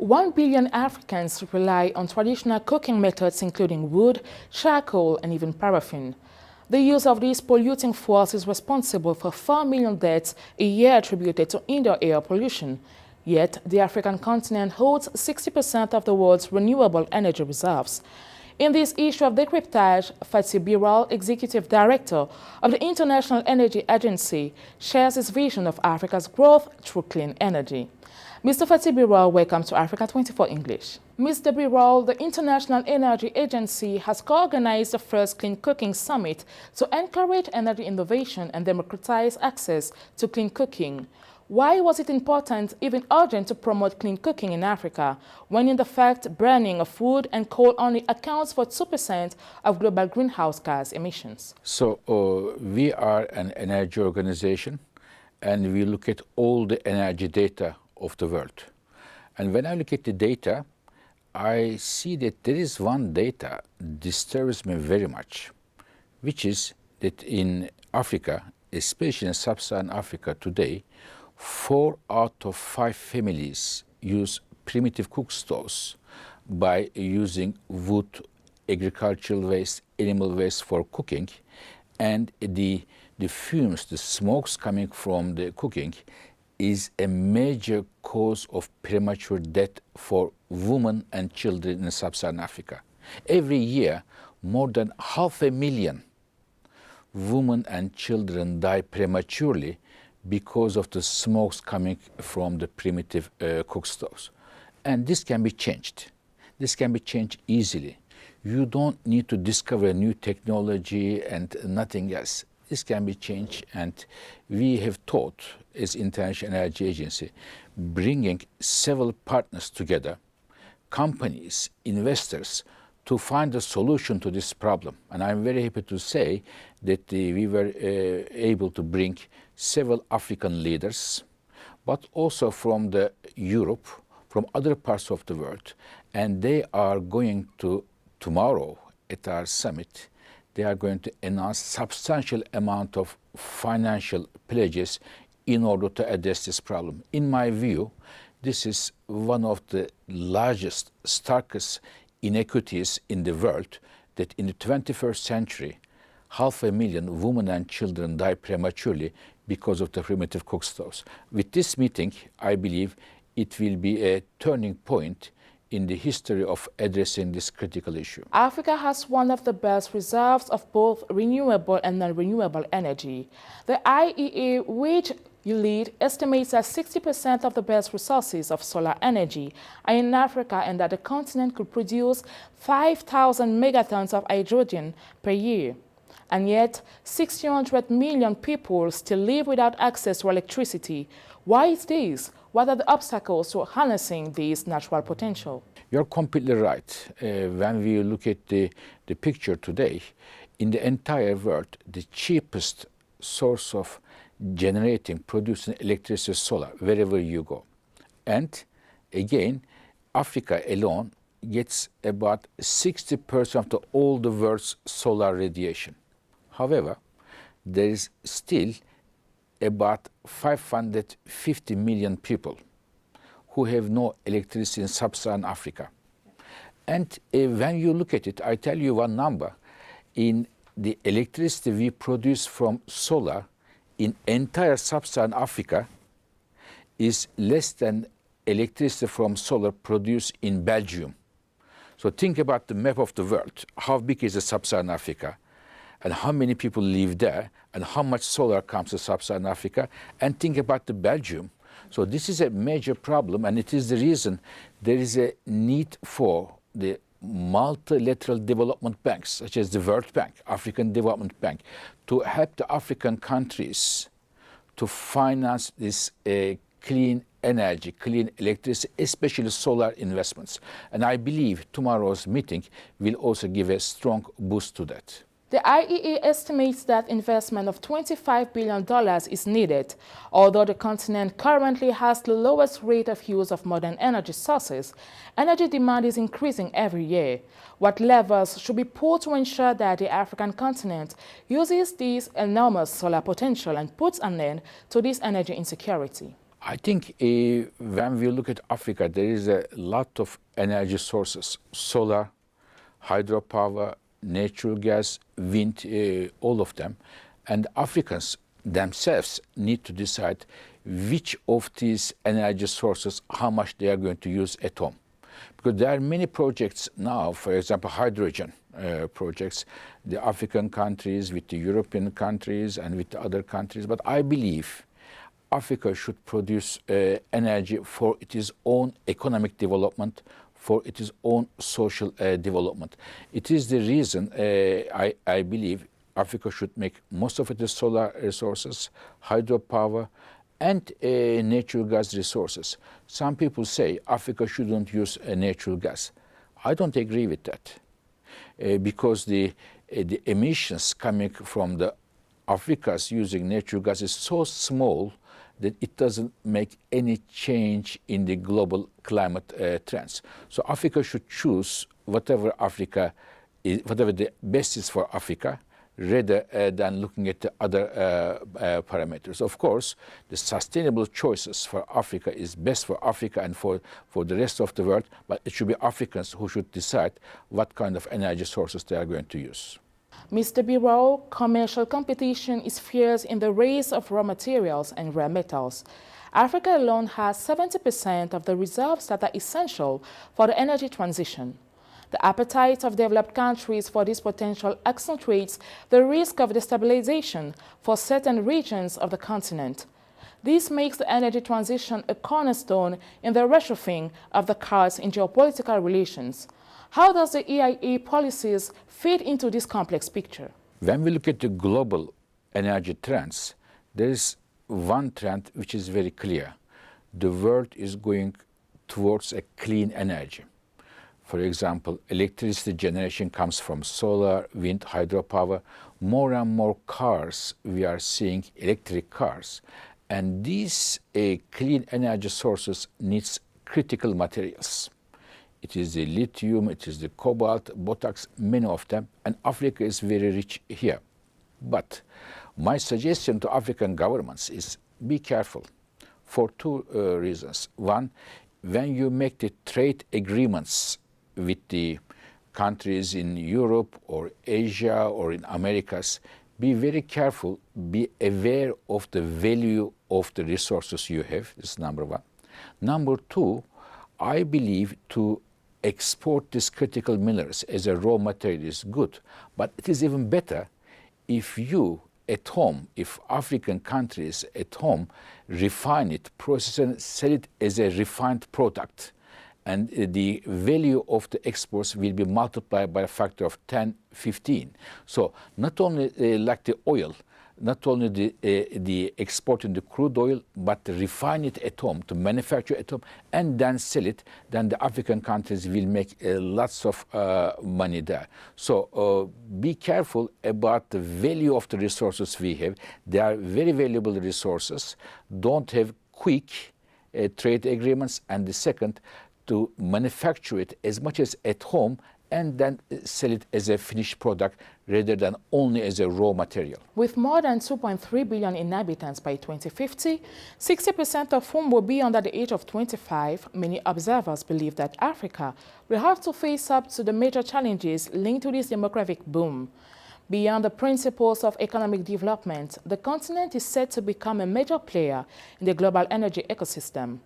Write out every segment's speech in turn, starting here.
1 billion Africans rely on traditional cooking methods including wood, charcoal, and even paraffin. The use of these polluting fuels is responsible for 4 million deaths a year attributed to indoor air pollution. Yet, the African continent holds 60% of the world's renewable energy reserves. In this issue of Decryptage, Fatih Birol, Executive Director of the International Energy Agency, shares his vision of Africa's growth through clean energy. Mr. Fatih Birol, welcome to Africa 24 English. Mr. Birol, the International Energy Agency has co-organized the first Clean Cooking Summit to encourage energy innovation and democratize access to clean cooking. Why was it important, even urgent, to promote clean cooking in Africa, when in fact burning of wood and coal only accounts for 2% of global greenhouse gas emissions? So we are an energy organization, and we look at all the energy data of the world. And when I look at the data, I see that there is one data that disturbs me very much, which is that in Africa, especially in sub-Saharan Africa today, 4 out of 5 families use primitive cook stoves by using wood, agricultural waste, animal waste for cooking, and the fumes, the smokes coming from the cooking is a major cause of premature death for women and children in sub-Saharan Africa. Every year, more than 500,000 women and children die prematurely because of the smokes coming from the primitive cook stoves. And this can be changed. This can be changed easily. You don't need to discover a new technology and nothing else. This can be changed, and we have thought, as International Energy Agency, bringing several partners together, companies, investors, to find a solution to this problem. And I'm very happy to say that we were able to bring several African leaders, but also from Europe, from other parts of the world. And they are going to, tomorrow at our summit, they are going to announce substantial amount of financial pledges in order to address this problem. In my view, this is one of the largest, starkest inequities in the world, that in the 21st century, 500,000 women and children die prematurely because of the primitive cook stoves. With this meeting, I believe it will be a turning point in the history of addressing this critical issue. Africa has one of the best reserves of both renewable and non-renewable energy. The IEA, which you lead, estimates that 60% of the best resources of solar energy are in Africa, and that the continent could produce 5,000 megatons of hydrogen per year. And yet, 600 million people still live without access to electricity. Why is this? What are the obstacles to harnessing this natural potential? You're completely right. When we look at the picture today, in the entire world, the cheapest source of generating, producing electricity is solar, wherever you go. And again, Africa alone gets about 60% of all the world's solar radiation. However, there is still about 550 million people who have no electricity in sub-Saharan Africa. And when you look at it, I tell you one number. In the electricity we produce from solar in entire sub-Saharan Africa is less than electricity from solar produced in Belgium. So think about the map of the world. How big is the sub-Saharan Africa? And how many people live there, and how much solar comes to sub-Saharan Africa, and think about the Belgium. So this is a major problem, and it is the reason there is a need for the multilateral development banks, such as the World Bank, African Development Bank, to help the African countries to finance this clean energy, clean electricity, especially solar investments. And I believe tomorrow's meeting will also give a strong boost to that. The IEA estimates that investment of $25 billion is needed. Although the continent currently has the lowest rate of use of modern energy sources, energy demand is increasing every year. What levers should be put to ensure that the African continent uses this enormous solar potential and puts an end to this energy insecurity? I think when we look at Africa, there is a lot of energy sources: solar, hydropower, natural gas, wind, all of them. And Africans themselves need to decide which of these energy sources, how much they are going to use at home. Because there are many projects now, for example, hydrogen projects, the African countries with the European countries and with the other countries. But I believe Africa should produce energy for its own economic development, for its own social development. It is the reason I believe Africa should make most of its solar resources, hydropower, and natural gas resources. Some people say Africa shouldn't use natural gas. I don't agree with that because the emissions coming from the Africa's using natural gas is so small that it doesn't make any change in the global climate trends. So Africa should choose whatever the best is for Africa, rather than looking at the other parameters. Of course, the sustainable choices for Africa is best for Africa and for the rest of the world, but it should be Africans who should decide what kind of energy sources they are going to use. Mr. Birol, commercial competition is fierce in the race of raw materials and rare metals. Africa alone has 70% of the reserves that are essential for the energy transition. The appetite of developed countries for this potential accentuates the risk of destabilization for certain regions of the continent. This makes the energy transition a cornerstone in the reshuffling of the cards in geopolitical relations. How does the EIA policies fit into this complex picture? When we look at the global energy trends, there is one trend which is very clear. The world is going towards a clean energy. For example, electricity generation comes from solar, wind, hydropower. More and more cars, we are seeing electric cars. And these clean energy sources needs critical materials. It is the lithium, it is the cobalt, borax, many of them, and Africa is very rich here. But my suggestion to African governments is be careful for two reasons. One, when you make the trade agreements with the countries in Europe or Asia or in Americas, be very careful, be aware of the value of the resources you have. This is number one. Number two, I believe to export these critical minerals as a raw material is good, but it is even better if you at home, if African countries at home refine it, process it, sell it as a refined product, and the value of the exports will be multiplied by a factor of 10, 15. So not only like the oil, not only the exporting the crude oil, but refine it at home, to manufacture at home, and then sell it, then the African countries will make lots of money there. So be careful about the value of the resources we have. They are very valuable resources. Don't have quick trade agreements. And the second, to manufacture it as much as at home and then sell it as a finished product rather than only as a raw material. With more than 2.3 billion inhabitants by 2050, 60% of whom will be under the age of 25, many observers believe that Africa will have to face up to the major challenges linked to this demographic boom. Beyond the principles of economic development, the continent is set to become a major player in the global energy ecosystem.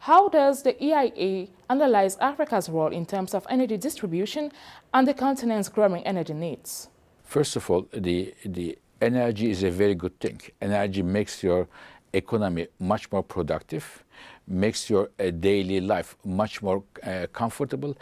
How does the EIA analyze Africa's role in terms of energy distribution and the continent's growing energy needs? First of all, the energy is a very good thing. Energy makes your economy much more productive, makes your daily life much more comfortable,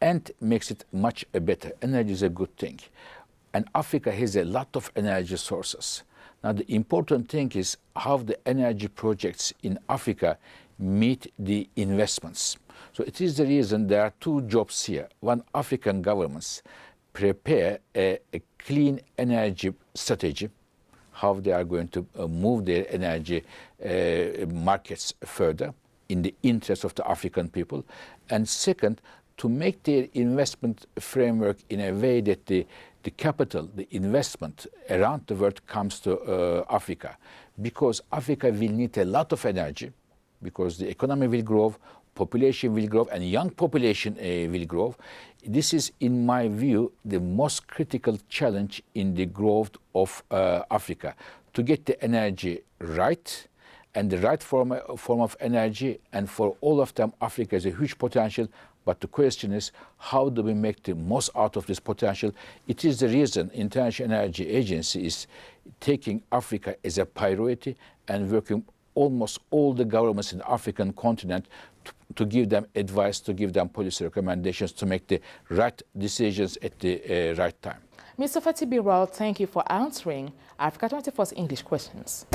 and makes it much better. Energy is a good thing. And Africa has a lot of energy sources. Now, the important thing is how the energy projects in Africa meet the investments. So it is the reason there are two jobs here. One, African governments prepare a clean energy strategy, how they are going to move their energy markets further in the interest of the African people. And second, to make their investment framework in a way that the capital, the investment around the world comes to Africa, because Africa will need a lot of energy. because the economy will grow, population will grow, and young population will grow. This is, in my view, the most critical challenge in the growth of Africa, to get the energy right and the right form of energy. And for all of them, Africa has a huge potential. But the question is, how do we make the most out of this potential? It is the reason International Energy Agency is taking Africa as a priority and working almost all the governments in the African continent to give them advice, to give them policy recommendations, to make the right decisions at the right time. Mr. Fatih Birol, thank you for answering Africa 24's English questions.